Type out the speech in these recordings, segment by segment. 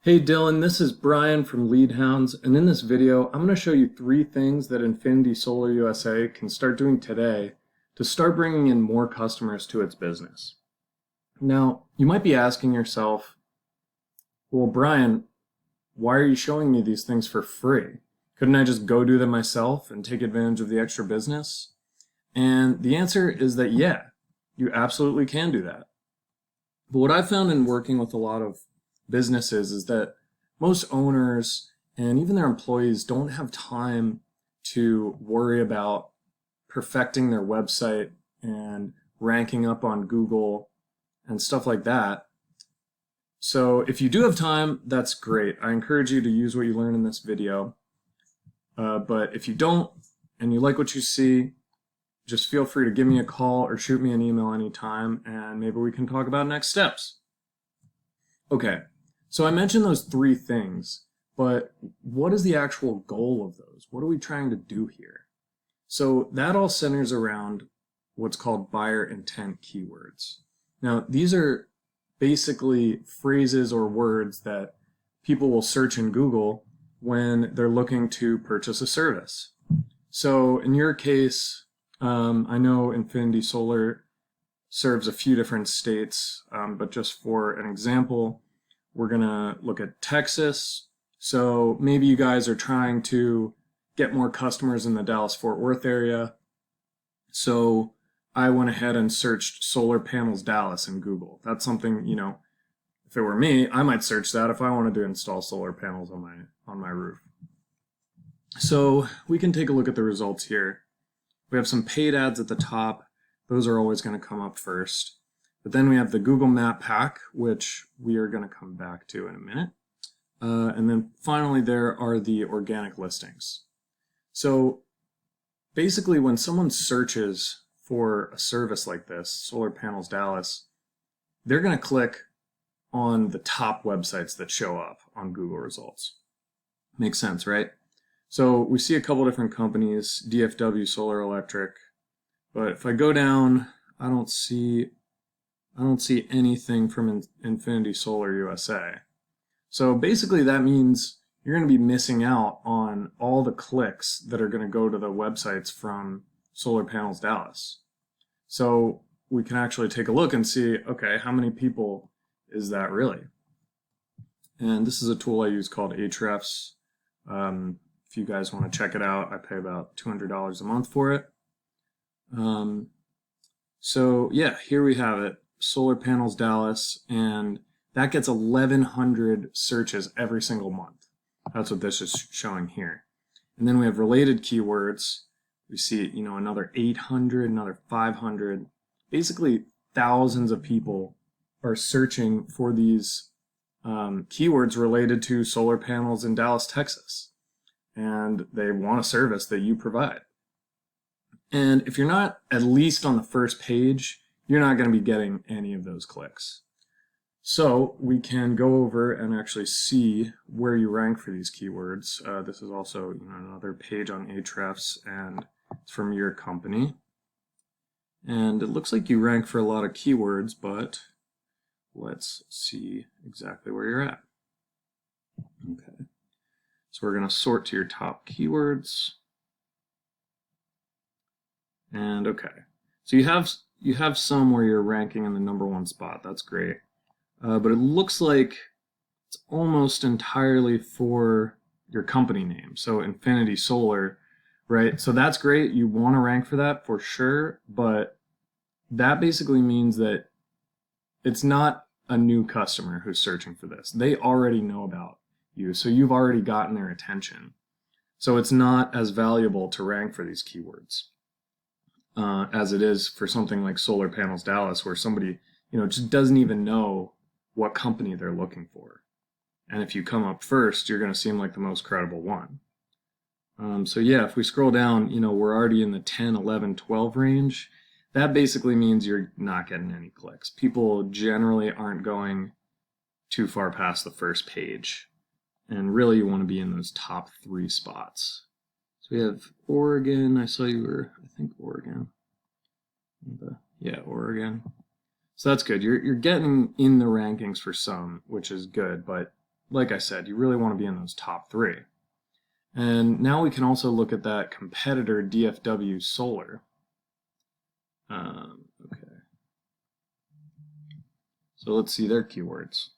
Hey Dylan, this is Brian from LeadHounds, and in this video, I'm going to show you 3 things that Infinity Solar USA can start doing today to start bringing in more customers to its business. Now, you might be asking yourself, well, Brian, why are you showing me these things for free? Couldn't I just go do them myself and take advantage of the extra business? And the answer is that yeah, you absolutely can do that. But what I've found in working with a lot of businesses is that most owners and even their employees don't have time to worry about perfecting their website and ranking up on Google and stuff like that. So if you do have time, that's great. I encourage you to use what you learn in this video. But if you don't and you like what you see, just feel free to give me a call or shoot me an email anytime, and maybe we can talk about next steps. Okay, so I mentioned those 3 things, but what is the actual goal of those? What are we trying to do here? So that all centers around what's called buyer intent keywords. Now, these are basically phrases or words that people will search in Google when they're looking to purchase a service. So in your case, I know Infinity Solar serves a few different states, but just for an example, we're going to look at Texas. So maybe you guys are trying to get more customers in the Dallas-Fort Worth area. So I went ahead and searched solar panels Dallas in Google. That's something, if it were me, I might search that if I wanted to install solar panels on my roof. So we can take a look at the results here. We have some paid ads at the top. Those are always going to come up first. But then we have the Google Map Pack, which we are going to come back to in a minute. And then finally, there are the organic listings. So basically, when someone searches for a service like this, Solar Panels Dallas, they're going to click on the top websites that show up on Google results. Makes sense, right? So we see a couple different companies, DFW Solar Electric, but if I go down, I don't see anything from Infinity Solar USA. So basically that means you're going to be missing out on all the clicks that are going to go to the websites from Solar Panels Dallas. So we can actually take a look and see, okay, how many people is that really? And this is a tool I use called Ahrefs. If you guys want to check it out, I pay about $200 a month for it. So yeah, here we have it, Solar Panels Dallas, and that gets 1,100 searches every single month. That's what this is showing here. And then we have related keywords. We see, another 800, another 500. Basically, thousands of people are searching for these keywords related to solar panels in Dallas, Texas. And they want a service that you provide. And if you're not at least on the first page, you're not going to be getting any of those clicks. So we can go over and actually see where you rank for these keywords. This is also another page on Ahrefs, and it's from your company. And it looks like you rank for a lot of keywords, but let's see exactly where you're at. Okay. So we're going to sort to your top keywords. And okay, so you have some where you're ranking in the #1 spot. That's great. But it looks like it's almost entirely for your company name. So Infinity Solar, right? So that's great. You want to rank for that for sure. But that basically means that it's not a new customer who's searching for this. They already know about you, so you've already gotten their attention. So it's not as valuable to rank for these keywords as it is for something like Solar Panels Dallas, where somebody just doesn't even know what company they're looking for. And if you come up first, you're going to seem like the most credible one. So yeah, if we scroll down, we're already in the 10, 11, 12 range. That basically means you're not getting any clicks. People generally aren't going too far past the first page. And really, you want to be in those top 3 spots. So we have Oregon. I saw you were, I think, Oregon. Yeah, Oregon. So that's good. You're getting in the rankings for some, which is good, but like I said, you really want to be in those top 3. And now we can also look at that competitor DFW Solar. Okay. So let's see their keywords.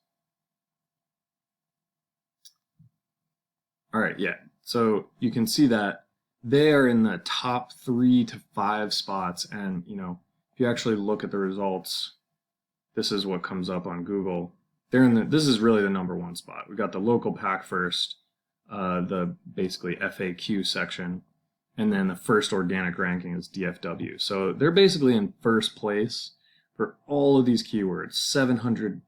All right, yeah. So you can see that they are in the top 3 to 5 spots. And, if you actually look at the results, this is what comes up on Google. This is really the #1 spot. We got the local pack first, the basically FAQ section, and then the first organic ranking is DFW. So they're basically in first place for all of these keywords, 700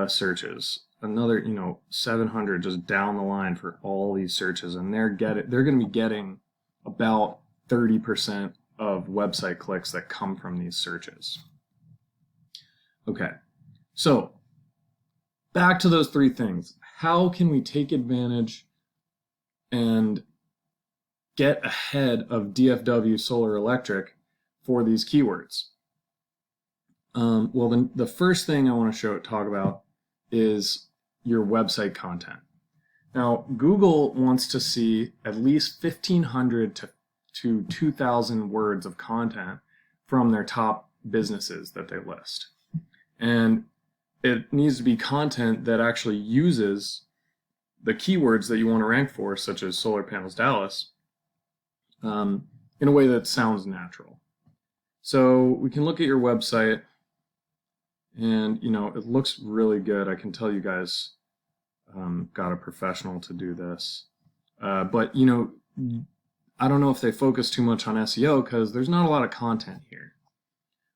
searches. Another, 700 just down the line for all these searches, and they're going to be getting about 30% of website clicks that come from these searches. Okay, so back to those 3 things. How can we take advantage and get ahead of DFW Solar Electric for these keywords? Well, the first thing I want to talk about is your website content. Now, Google wants to see at least 1,500 to 2,000 words of content from their top businesses that they list. And it needs to be content that actually uses the keywords that you want to rank for, such as Solar Panels Dallas, in a way that sounds natural. So we can look at your website, and it looks really good. I can tell you guys got a professional to do this, but I don't know if they focus too much on SEO because there's not a lot of content here,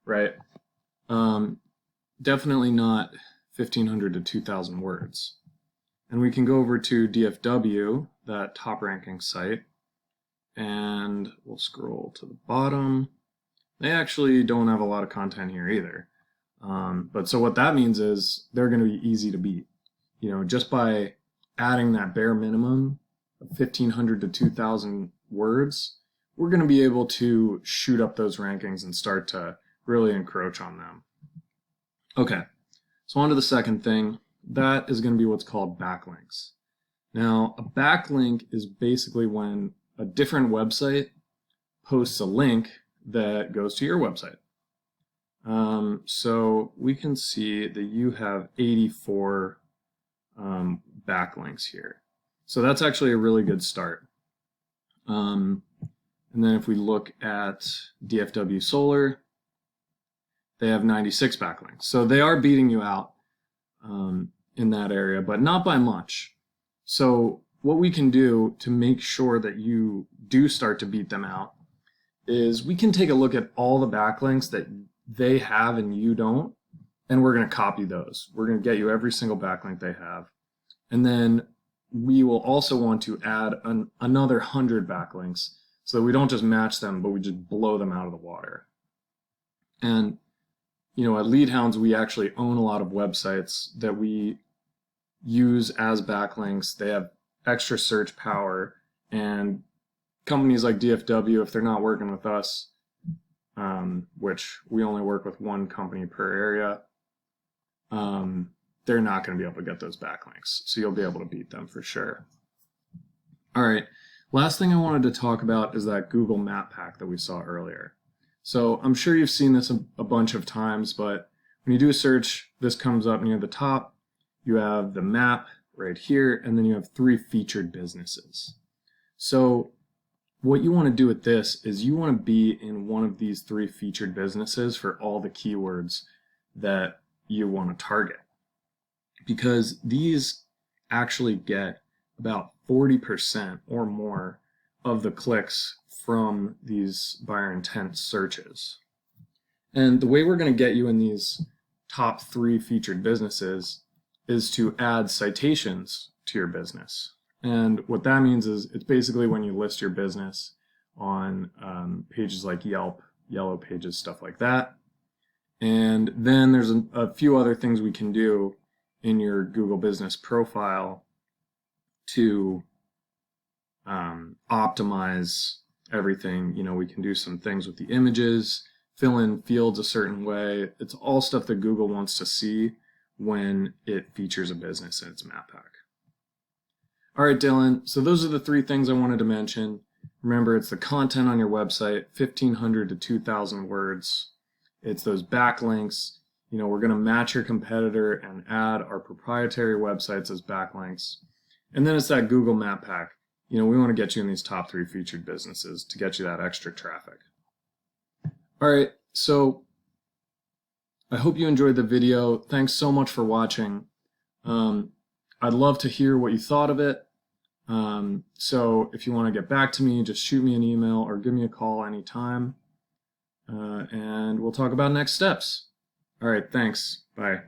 right? Definitely not 1,500 to 2,000 words. And we can go over to DFW, that top ranking site, and we'll scroll to the bottom. They actually don't have a lot of content here either. But so what that means is they're going to be easy to beat. Just by adding that bare minimum of 1,500 to 2,000 words, we're going to be able to shoot up those rankings and start to really encroach on them. Okay, so on to the second thing. That is going to be what's called backlinks. Now, a backlink is basically when a different website posts a link that goes to your website. So we can see that you have 84 backlinks here. So that's actually a really good start. And then if we look at DFW Solar, they have 96 backlinks. So they are beating you out in that area, but not by much. So what we can do to make sure that you do start to beat them out is we can take a look at all the backlinks that they have and you don't, and we're going to copy those. We're going to get you every single backlink they have. And then we will also want to add another 100 backlinks so that we don't just match them, but we just blow them out of the water. And at Leadhounds, we actually own a lot of websites that we use as backlinks. They have extra search power, and companies like DFW, if they're not working with us, which we only work with one company per area, they're not going to be able to get those backlinks. So you'll be able to beat them for sure. All right, last thing I wanted to talk about is that Google Map Pack that we saw earlier. So I'm sure you've seen this a bunch of times, but when you do a search, this comes up near the top. You have the map right here, and then you have 3 featured businesses. So what you want to do with this is you want to be in one of these 3 featured businesses for all the keywords that you want to target, because these actually get about 40% or more of the clicks from these buyer intent searches. And the way we're going to get you in these top 3 featured businesses is to add citations to your business. And what that means is it's basically when you list your business on pages like Yelp, Yellow Pages, stuff like that. And then there's a few other things we can do in your Google Business Profile to optimize everything. We can do some things with the images, fill in fields a certain way. It's all stuff that Google wants to see when it features a business in its map pack. All right, Dylan, so those are the 3 things I wanted to mention. Remember, it's the content on your website, 1,500 to 2,000 words. It's those backlinks. We're going to match your competitor and add our proprietary websites as backlinks. And then it's that Google Map Pack. We want to get you in these top 3 featured businesses to get you that extra traffic. All right, so I hope you enjoyed the video. Thanks so much for watching. I'd love to hear what you thought of it. So if you want to get back to me, just shoot me an email or give me a call anytime. And we'll talk about next steps. All right, thanks. Bye.